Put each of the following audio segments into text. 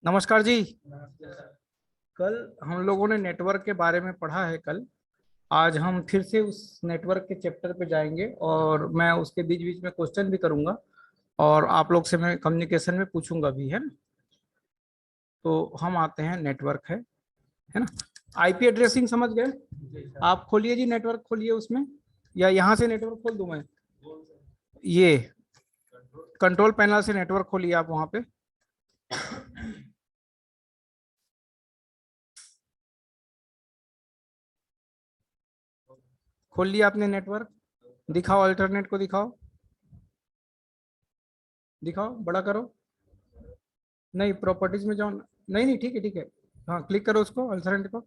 नमस्कार जी। कल हम लोगों ने नेटवर्क के बारे में पढ़ा है। कल आज हम फिर से उस नेटवर्क के चैप्टर पे जाएंगे और मैं उसके बीच बीच में क्वेश्चन भी करूंगा और आप लोग से मैं कम्युनिकेशन में पूछूंगा भी, है ना। तो हम आते हैं, नेटवर्क है ना। आईपी एड्रेसिंग समझ गए आप? खोलिए जी, नेटवर्क खोलिए उसमें, या यहाँ से नेटवर्क खोल दूं मैं? ये कंट्रोल पैनल से नेटवर्क खोलिए आप वहां पे। खोल लिया आपने नेटवर्क? दिखाओ, अल्टरनेट को दिखाओ, दिखाओ, बड़ा करो। नहीं, प्रॉपर्टीज में जाओ। नहीं नहीं, ठीक है ठीक है। हाँ, क्लिक करो उसको, अल्टरनेट को।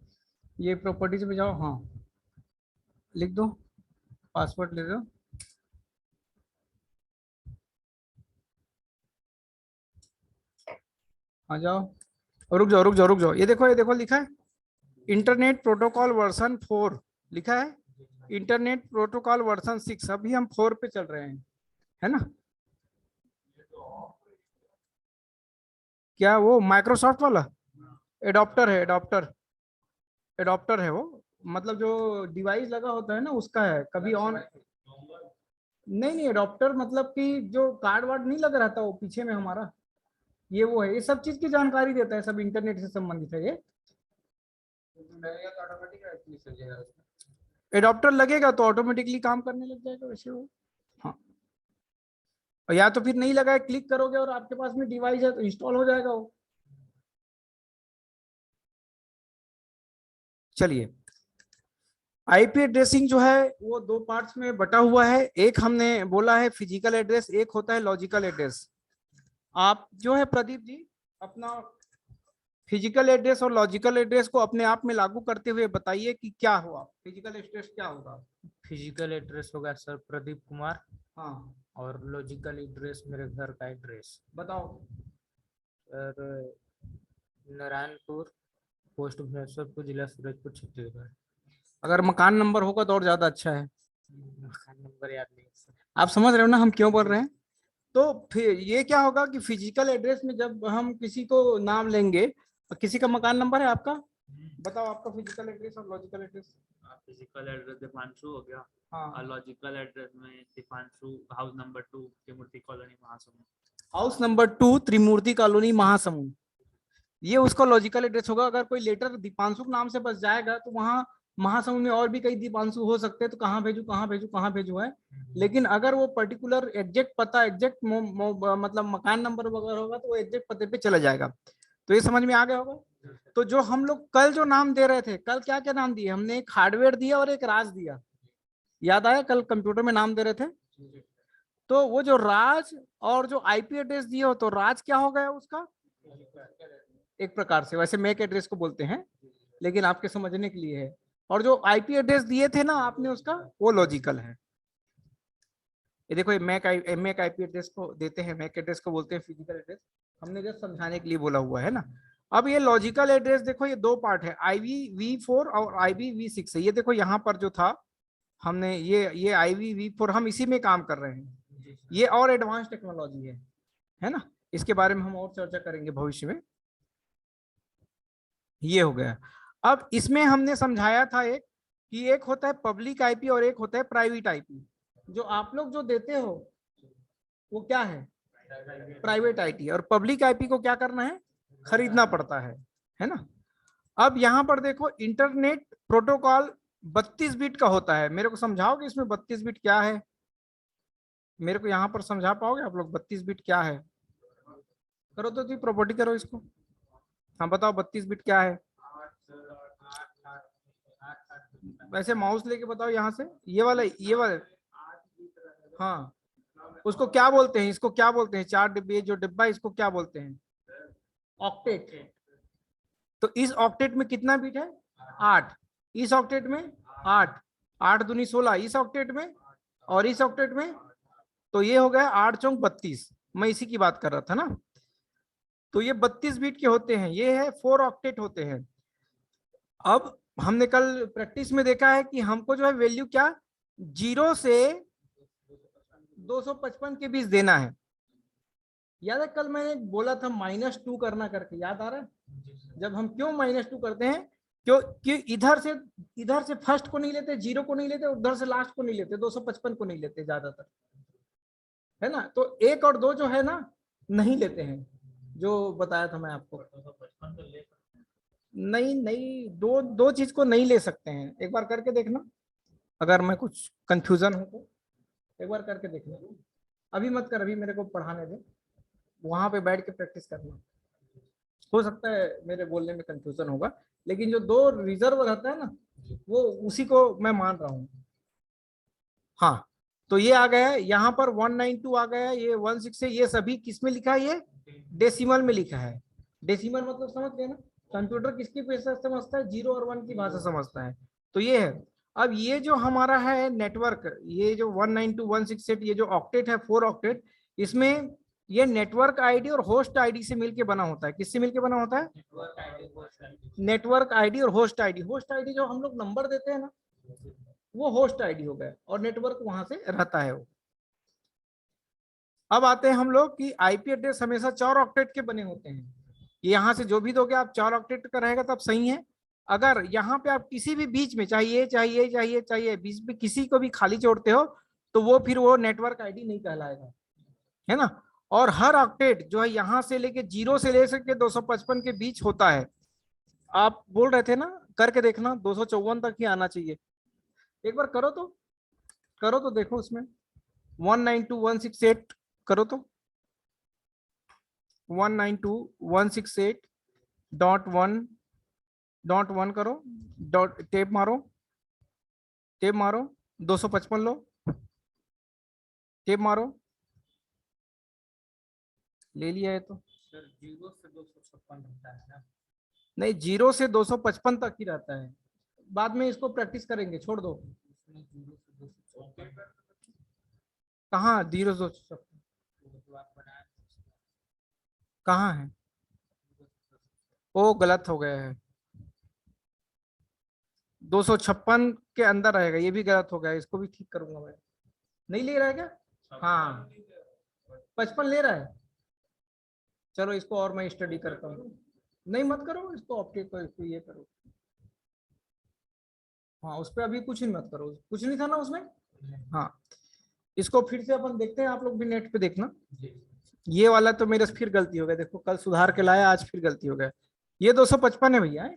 ये प्रॉपर्टीज में जाओ, हाँ, लिख दो, पासवर्ड ले दो। हाँ जाओ, रुक जाओ रुक जाओ रुक जाओ, ये देखो लिखा है इंटरनेट प्रोटोकॉल वर्जन 4 लिखा है। इंटरनेट प्रोटोकॉल वर्जन 6, अभी हम 4 पे चल रहे हैं, है ना। क्या वो माइक्रोसॉफ्ट वाला एडॉप्टर है? एडॉप्टर, एडॉप्टर है वो, मतलब जो डिवाइस लगा होता है ना उसका है, कभी ऑन। नहीं नहीं, एडॉप्टर मतलब कि जो कार्ड वार्ड नहीं लग रहा था वो पीछे में हमारा, ये वो है, ये सब चीज की जानकारी देता है, सब इंटरनेट से संबंधित है ये। एडॉप्टर लगेगा तो ऑटोमेटिकली काम करने लग जाएगा वैसे वो। हाँ, और या तो फिर नहीं लगा है, क्लिक करोगे और आपके पास में डिवाइस है तो इंस्टॉल हो जाएगा वो। चलिए, आईपी एड्रेसिंग जो है वो दो पार्ट्स में बटा हुआ है। एक हमने बोला है फिजिकल एड्रेस, एक होता है लॉजिकल एड्रेस। आप जो है प्रदीप जी, अपना फिजिकल एड्रेस और लॉजिकल एड्रेस को अपने आप में लागू करते हुए बताइए कि क्या हुआ, फिजिकल एड्रेस क्या होगा। फिजिकल एड्रेस होगा सर प्रदीप कुमार। हाँ, और लॉजिकल एड्रेस मेरे घर का एड्रेस बताओ। सर नारायणपुर, पोस्ट भुवनेश्वरपुर, जिला सूरजपुर, छत्तीसगढ़। अगर मकान नंबर होगा तो और ज्यादा अच्छा है। मकान नंबर याद नहीं है सर। आप समझ रहे हो ना हम क्यों बोल रहे हैं। तो फिर ये क्या होगा कि फिजिकल एड्रेस में जब हम किसी को नाम लेंगे, किसी का मकान नंबर है आपका, बताओ आपका फिजिकल एड्रेस और logical address. Physical address Deepanshu हो गया। हाँ, और लॉजिकल एड्रेस में दीपांशु, हाउस नंबर 2, त्रिमूर्ति कॉलोनी, महासमुंद। हाउस नंबर 2, त्रिमूर्ति कॉलोनी, महासमुंद। ये उसका लॉजिकल एड्रेस होगा। अगर कोई लेटर दीपांशु नाम से बस जाएगा तो वहाँ महासमुंद में और भी कई दीपांशु हो सकते हैं, तो कहाँ भेजू कहाँ भेजू कहाँ भेजू है। लेकिन अगर वो पर्टिकुलर एग्जैक्ट पता, एग्जैक्ट मतलब मकान नंबर वगैरह होगा तो वो एग्जैक्ट पते पे चला जाएगा। तो ये समझ में आ गया होगा। तो जो हम लोग कल जो नाम दे रहे थे, कल क्या क्या नाम दिए हमने? एक हार्डवेयर दिया और एक राज दिया, याद आया? कल कंप्यूटर में नाम दे रहे थे। तो वो जो राज और जो आईपी एड्रेस दिए हो, तो राज क्या हो गया उसका? एक प्रकार से वैसे मैक एड्रेस को बोलते हैं, लेकिन आपके समझने के लिए है। और जो आईपी एड्रेस दिए थे ना आपने उसका, वो लॉजिकल है। ये देखो, ये मैक आईपी एड्रेस को देते हैं, मैक एड्रेस को बोलते हैं फिजिकल एड्रेस। हमने जस्ट समझाने के लिए बोला हुआ है ना। अब ये लॉजिकल एड्रेस देखो, ये दो पार्ट है, IPv4 और IPv6 है। ये देखो यहाँ पर जो था, हमने ये IPv4 हम इसी में काम कर रहे हैं। ये और एडवांस टेक्नोलॉजी है ना। इसके बारे में हम और चर्चा करेंगे भविष्य में। ये हो गया। अब इसमें हमने समझाया था एक, कि एक होता है पब्लिक आईपी और एक होता है प्राइवेट आईपी। जो आप लोग जो देते हो वो क्या है? Private IP. और पब्लिक आईपी को क्या करना है? खरीदना पड़ता है ना। अब यहां पर देखो, इंटरनेट प्रोटोकॉल 32 बिट का होता है। मेरे को समझाओगे इसमें 32 बिट क्या है? मेरे को यहाँ पर समझा पाओगे आप लोग 32 बिट क्या है? करो तो तुम प्रॉपर्टी करो इसको। हाँ बताओ, 32 बिट क्या है? वैसे माउस लेके बताओ यहाँ से, ये वाला। हाँ, उसको क्या बोलते हैं? इसको क्या बोलते हैं? चार डिब्बे जो डिब्बा, इसको क्या बोलते हैं? ऑक्टेट। तो इस ऑक्टेट में कितना बिट है? 8। इस ऑक्टेट में 8, 8 दूनी 16 इस ऑक्टेट में, और इस ऑक्टेट में। तो ये हो गया 8 चौक 32। मैं इसी की बात कर रहा था ना। तो ये 32 बिट के होते हैं, ये है 4 ऑक्टेट होते हैं। अब हमने कल प्रैक्टिस में देखा है कि हमको जो है वैल्यू क्या, 0 से 255 के बीच देना है। याद है कल मैंने बोला था -2 करना करके, याद आ रहा है? जब हम क्यों -2 करते हैं, क्योंकि इधर से फर्स्ट को नहीं लेते, 0 को नहीं लेते, उधर से लास्ट को नहीं लेते, 255 को नहीं लेते ज्यादातर, है ना? तो 1 और 2 जो है ना नहीं लेते हैं, जो बताया था मैं आपको। नहीं नहीं, दो चीज को नहीं ले सकते हैं, एक बार करके देखना, अगर मैं कुछ कंफ्यूजन हो तो एक बार करके देखना। अभी मत कर, अभी मेरे को पढ़ाने दे, वहां पे बैठ के प्रैक्टिस करना। हो सकता है मेरे बोलने में कंफ्यूजन होगा, लेकिन जो 2 रिजर्व रहता है ना, वो उसी को मैं मान रहा हूँ। हाँ, तो ये आ गया है यहाँ पर 192 आ गया है, ये 16 है, ये सभी किस में लिखा है? ये डेसिमल में लिखा है। डेसिमल मतलब समझ गए ना, कंप्यूटर किसकी भाषा समझता है? 0 और 1 की भाषा समझता है। तो ये है। अब ये जो हमारा है नेटवर्क, ये जो 192.168 ये जो ऑक्टेट है, 4 ऑक्टेट, इसमें ये नेटवर्क आईडी और होस्ट आईडी से मिलके बना होता है। किससे मिलके बना होता है? नेटवर्क आईडी और होस्ट आईडी। होस्ट आईडी जो हम लोग नंबर देते हैं ना, वो होस्ट आईडी हो गया, और नेटवर्क वहां से रहता है वो। अब आते हैं हम लोग कि आईपी एड्रेस हमेशा 4 ऑक्टेट के बने होते हैं। यहां से जो भी दोगे आप 4 ऑक्टेट का रहेगा तब सही है। अगर यहाँ पे आप किसी भी बीच में चाहिए बीच में किसी को भी खाली छोड़ते हो, तो वो फिर वो नेटवर्क आईडी नहीं कहलाएगा, है ना? और हर ऑक्टेट जो है यहाँ से लेके 0 से ले के 255 के बीच होता है। आप बोल रहे थे ना, करके देखना, 254 तक ही आना चाहिए। एक बार करो तो देखो, उसमें 192.168 करो तो 192.168.1 करो, डॉट टेप मारो 255 लो, टेप मारो, ले लिया है तो। सर 0 से 256 रहता है ना? नहीं, 0 से 255 तक ही रहता है, बाद में इसको प्रैक्टिस करेंगे, छोड़ दो। उसमें 0 से 256 कहाँ 0 से 256 तो आप बनाए कहाँ है? ओ गलत हो गया है, 256 के अंदर रहेगा, ये भी गलत हो गया है, इसको भी ठीक करूंगा मैं। नहीं ले रहा है क्या? हाँ, 55 ले रहा है। चलो इसको और मैं स्टडी करता हूँ। नहीं मत करो इसको, ऑप्टिक को इसको ये करो। हाँ, उस पर अभी कुछ ही मत करो, कुछ नहीं था ना उसमें। हाँ, इसको फिर से अपन देखते हैं, आप लोग भी नेट पे देखना। ये वाला तो मेरे से फिर गलती हो गया, देखो कल सुधार के लाया, आज फिर गलती हो गया। ये 255 है भैया,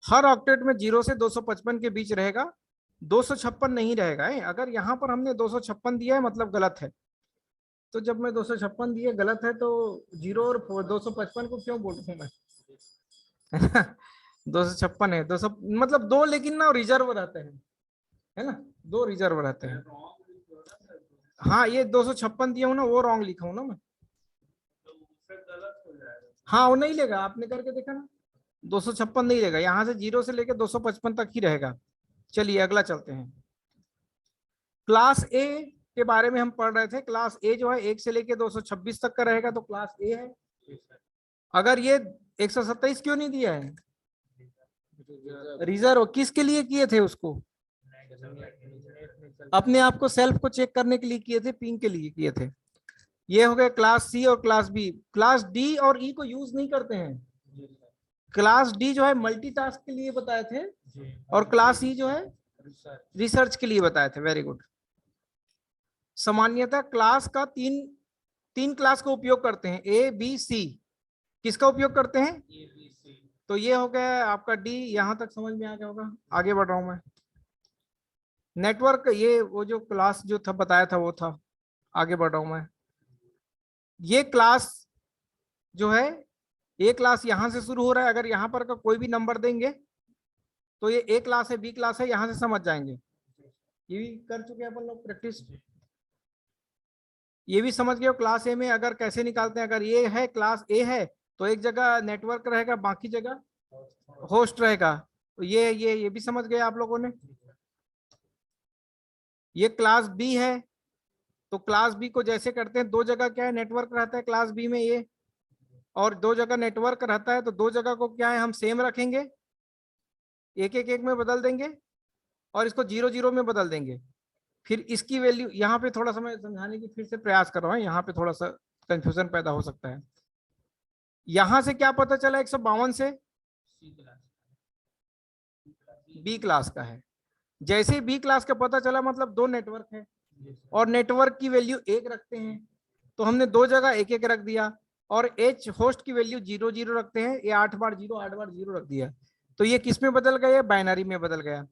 हर ऑक्टेट में 0 से 255 के बीच रहेगा, 256 नहीं रहेगा है। अगर यहाँ पर हमने 256 दिया है मतलब गलत है, तो जब मैं 256 दिए गलत है, तो 0 और 255 को क्यों बोल रहा हूँ मैं? 256 है, 200 मतलब 2, लेकिन ना रिजर्व रहते हैं, है ना? 2 रिजर्व रहते हैं। हाँ, ये 256 दिया हूँ ना, वो रॉन्ग लिखा हूँ ना मैं। हाँ, वो नहीं लेगा, आपने करके देखा ना, 256 नहीं लेगा, यहाँ से 0 से लेकर 255 तक ही रहेगा। चलिए अगला चलते हैं। क्लास ए के बारे में हम पढ़ रहे थे। क्लास ए जो है 1 से लेके 226 तक का रहेगा, तो क्लास ए है। अगर ये 127 क्यों नहीं दिया है? रिजर्व किसके लिए किए थे उसको? अपने आप को सेल्फ को चेक करने के लिए किए थे, पिंग के लिए किए थे। ये हो गए क्लास सी और क्लास बी। क्लास डी और ई को यूज नहीं करते हैं। क्लास डी जो है मल्टीटास्क के लिए बताए थे, और क्लास ई जो है रिसर्च के लिए बताए थे। Very good. सामान्यतः क्लास का तीन क्लास का उपयोग करते हैं, ए बी सी। किसका उपयोग करते हैं? तो ये हो गया आपका डी, यहां तक समझ में आ गया होगा। आगे बढ़ रहा हूं मैं। नेटवर्क, ये वो जो क्लास जो था बताया था वो था। आगे बढ़ रहा हूं मैं। ये क्लास जो है, ए क्लास यहां से शुरू हो रहा है। अगर यहां पर का कोई भी नंबर देंगे तो ये ए क्लास है, बी क्लास है, यहां से समझ जाएंगे। ये भी कर चुके हैं अपन लोग प्रैक्टिस। ये भी समझ गए हो क्लास ए में अगर कैसे निकालते हैं। अगर ये है क्लास ए है, तो एक जगह नेटवर्क रहेगा, बाकी जगह होस्ट रहेगा। तो ये भी समझ गए आप लोगों ने। ये क्लास बी है, तो क्लास बी को जैसे करते हैं, 2 जगह क्या है नेटवर्क रहता है क्लास बी में ये, और 2 जगह नेटवर्क रहता है, तो 2 जगह को क्या है हम सेम रखेंगे, एक में बदल देंगे, और इसको 0 0 में बदल देंगे। फिर इसकी वैल्यू यहाँ पे थोड़ा सा मैं समझाने की फिर से प्रयास कर रहा हूँ, यहाँ पे थोड़ा सा कंफ्यूजन पैदा हो सकता है। यहां से क्या पता चला 152 से बी क्लास का है। जैसे ही बी क्लास का पता चला मतलब दो नेटवर्क है और नेटवर्क की वैल्यू 1 रखते हैं, तो हमने दो जगह 1 1 रख दिया, और एच होस्ट की वैल्यू 0 0 रखते हैं, ये 8 बार 0 8 बार 0 रख दिया, तो ये किस में बदल गया, बाइनरी में बदल गया।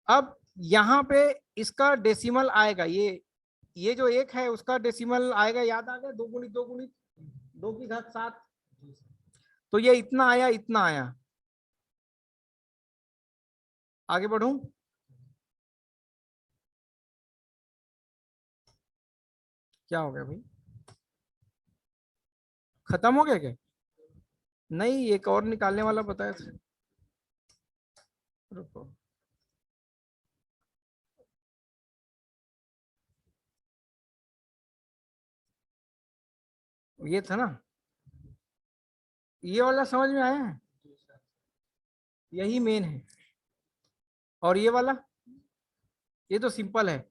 अब यहाँ पे इसका डेसिमल आएगा, ये जो 1 है उसका डेसिमल आएगा, याद आ गया, 2 गुणित 2 गुणित 2 की घात 7, तो ये इतना आया इतना आया। आगे बढ़ूं, क्या हो गया भाई, खत्म हो गया क्या? नहीं, एक और निकालने वाला बताया था, रुको। ये था ना, ये वाला समझ में आया है, यही मेन है। और ये वाला, ये तो सिंपल है,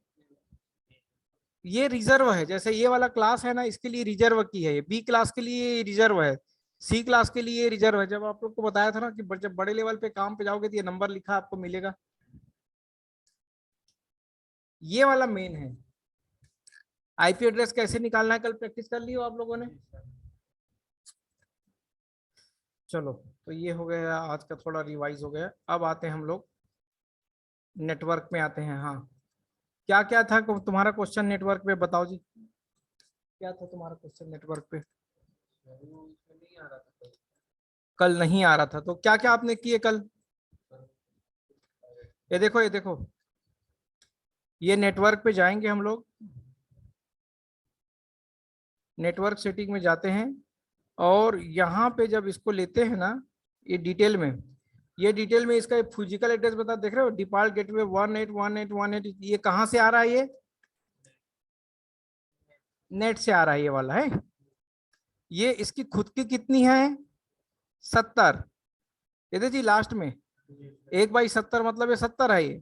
ये रिजर्व है, जैसे ये वाला क्लास है ना, इसके लिए रिजर्व की है, ये बी क्लास के लिए रिजर्व है, सी क्लास के लिए रिजर्व है। जब आप लोग को बताया था ना कि जब बड़े लेवल पे काम पे जाओगे तो ये नंबर लिखा आपको मिलेगा, ये वाला मेन है। आईपी एड्रेस कैसे निकालना है कल प्रैक्टिस कर लियो आप लोगों ने। चलो, तो ये हो गया आज का, थोड़ा रिवाइज हो गया। अब आते हैं हम लोग नेटवर्क में आते हैं। हाँ, क्या क्या था तुम्हारा क्वेश्चन नेटवर्क पे, बताओ जी, क्या था तुम्हारा क्वेश्चन नेटवर्क पे? कल नहीं आ रहा था, तो क्या क्या आपने किए कल? ये देखो, ये देखो, ये नेटवर्क पे जाएंगे हम लोग, नेटवर्क सेटिंग में जाते हैं, और यहाँ पे जब इसको लेते हैं ना, ये डिटेल में, ये डिटेल में इसका फिजिकल एड्रेस बता, देख रहे हो, डिफॉल्ट गेटवे 181.1.1.8, ये कहाँ से आ रहा है? ये नेट से आ रहा है, ये वाला है। ये इसकी खुद की कितनी है? 70। ये देखिए लास्ट में 1/70 मतलब ये 70 है ये।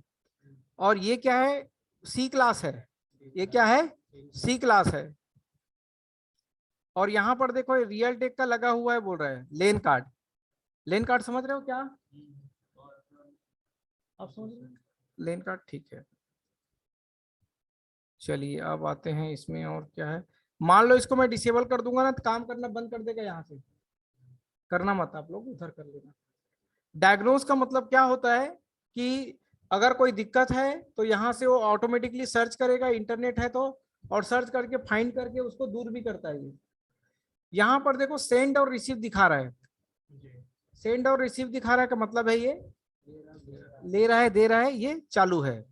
और ये क्या है? सी क्लास है। ये क्या है? सी क्लास है। और यहाँ पर देखो रियल टेक का लगा हुआ है, बोल रहा है लेन कार्ड। लेन कार्ड समझ रहे हो क्या आप? समझ रहे हो लेन कार्ड, ठीक है। चलिए अब आते हैं इसमें, और क्या है, मान लो इसको मैं डिसेबल कर दूंगा ना, तो काम करना बंद कर देगा, यहाँ से करना मत, आप लोग उधर कर लेना। डायग्नोज का मतलब क्या होता है कि अगर कोई दिक्कत है तो यहाँ से वो ऑटोमेटिकली सर्च करेगा, इंटरनेट है तो, और सर्च करके फाइंड करके उसको दूर भी करता है। ये यहाँ पर देखो सेंड और रिसीव दिखा रहा है, सेंड और रिसीव दिखा रहा है, का मतलब है ये ले रहा है, दे रहा है, ये चालू है।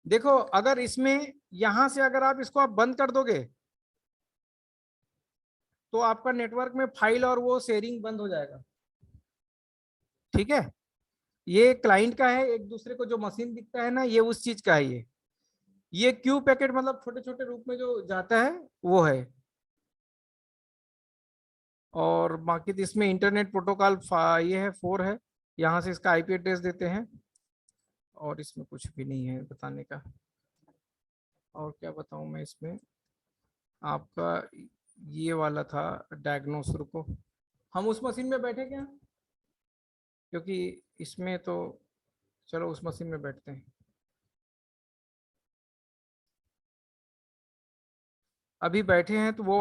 देखो अगर इसमें यहां से अगर आप इसको आप बंद कर दोगे तो आपका नेटवर्क में फाइल और वो शेयरिंग बंद हो जाएगा, ठीक है। ये क्लाइंट का है, एक दूसरे को जो मशीन दिखता है ना, ये उस चीज का है। ये क्यू पैकेट मतलब छोटे छोटे रूप में जो जाता है वो है। और बाकी तो इसमें इंटरनेट प्रोटोकॉल ये है 4 है, यहाँ से इसका आईपी एड्रेस देते हैं, और इसमें कुछ भी नहीं है बताने का। और क्या बताऊं मैं इसमें आपका, ये वाला था डायग्नोस। रुको, हम उस मशीन में बैठे क्या, क्योंकि इसमें तो, चलो उस मशीन में बैठते हैं। अभी बैठे हैं तो वो